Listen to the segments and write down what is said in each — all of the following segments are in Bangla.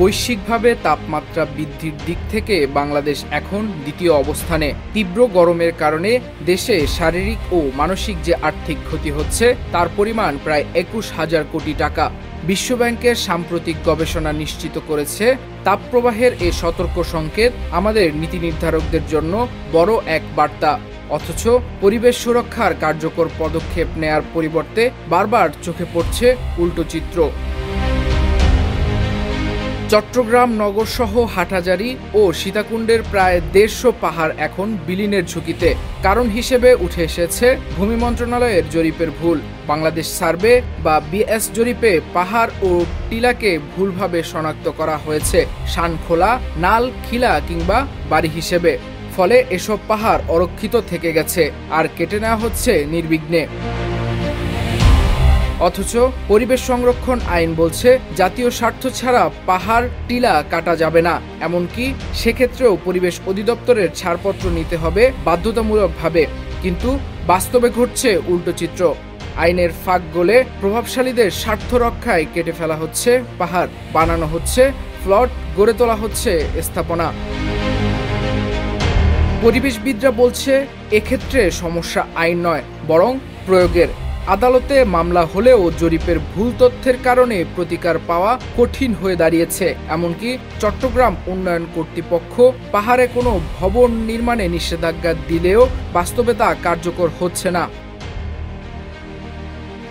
বৈশ্বিকভাবে তাপমাত্রা বৃদ্ধির দিক থেকে বাংলাদেশ এখন দ্বিতীয় অবস্থানে। তীব্র গরমের কারণে দেশে শারীরিক ও মানসিক যে আর্থিক ক্ষতি হচ্ছে তার পরিমাণ প্রায় ২১,০০০ কোটি টাকা। বিশ্বব্যাংকের সাম্প্রতিক গবেষণা নিশ্চিত করেছে, তাপপ্রবাহের এ সতর্ক সংকেত আমাদের নীতি নির্ধারকদের জন্য বড় এক বার্তা। অথচ পরিবেশ সুরক্ষার কার্যকর পদক্ষেপ নেয়ার পরিবর্তে বারবার চোখে পড়ছে উল্টো চিত্র। চট্টগ্রাম নগরসহ হাটহাজারী ও সীতাকুণ্ডের প্রায় ১৫০ পাহাড় এখন বিলীনের ঝুঁকিতে। কারণ হিসেবে উঠে এসেছে ভূমি মন্ত্রণালয়ের জরিপের ভুল। বাংলাদেশ সার্ভে বা বিএস জরিপে পাহাড় ও টিলাকে ভুলভাবে শনাক্ত করা হয়েছে শানখোলা, নাল, খিলা কিংবা বাড়ি হিসেবে। ফলে এসব পাহাড় অরক্ষিত থেকে গেছে আর কেটে নেওয়া হচ্ছে নির্বিঘ্নে। অথচ পরিবেশ সংরক্ষণ আইন বলছে জাতীয় স্বার্থ ছাড়া পাহাড় টিলা কাটা যাবে না। এমনকি সেক্ষেত্রেও পরিবেশ অধিদপ্তরের ছাড়পত্র নিতে হবে বাধ্যতামূলকভাবে। কিন্তু বাস্তবে ঘটছে উল্টো চিত্র। আইনের ফাঁক গলে প্রভাবশালীদের স্বার্থ রক্ষায় কেটে ফেলা হচ্ছে পাহাড়, বানানো হচ্ছে প্লট, গড়ে তোলা হচ্ছে স্থাপনা। পরিবেশবিদরা বলছে এক্ষেত্রে সমস্যা আইন নয়, বরং প্রয়োগের। আদালতে মামলা হলেও জরিপের ভুল তথ্যের কারণে প্রতিকার পাওয়া কঠিন হয়ে দাঁড়িয়েছে। এমনকি চট্টগ্রাম উন্নয়ন কর্তৃপক্ষ পাহাড়ে কোনো ভবন নির্মাণে নিষেধাজ্ঞা দিলেও বাস্তবে তা কার্যকর হচ্ছে না।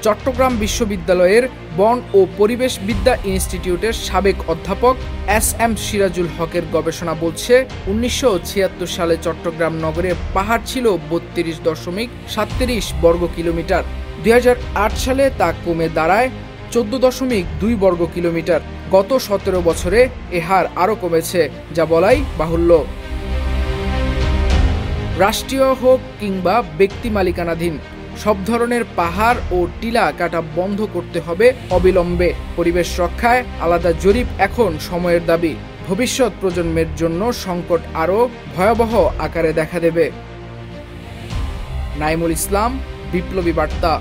চট্টগ্রাম বিশ্ববিদ্যালয়ের বন ও পরিবেশ বিদ্যা ইনস্টিটিউটের সাবেক অধ্যাপক এস.এম. সিরাজুল হকের গবেষণা বলছে ১৯৭৬ সালে চট্টগ্রাম নগরে পাহাড় ছিল ৩২.৩৭ বর্গ কিলোমিটার। ২০০৮ সালে তা কমে দাঁড়ায় ১৪.২ বর্গ কিলোমিটার। গত ১৭ বছরে এ হার আরও কমেছে, যা বলাই বাহুল্য। রাষ্ট্রীয় হোক কিংবা ব্যক্তি মালিকানাধীন, সব ধরনের পাহাড় ও টিলা কাটা বন্ধ করতে হবে অবিলম্বে। পরিবেশ রক্ষায় আলাদা জরিপ এখন সময়ের দাবি। ভবিষ্যৎ প্রজন্মের জন্য সংকট আরও ভয়াবহ আকারে দেখা দেবে। নাইমুল ইসলাম, বিপ্লবী বার্তা।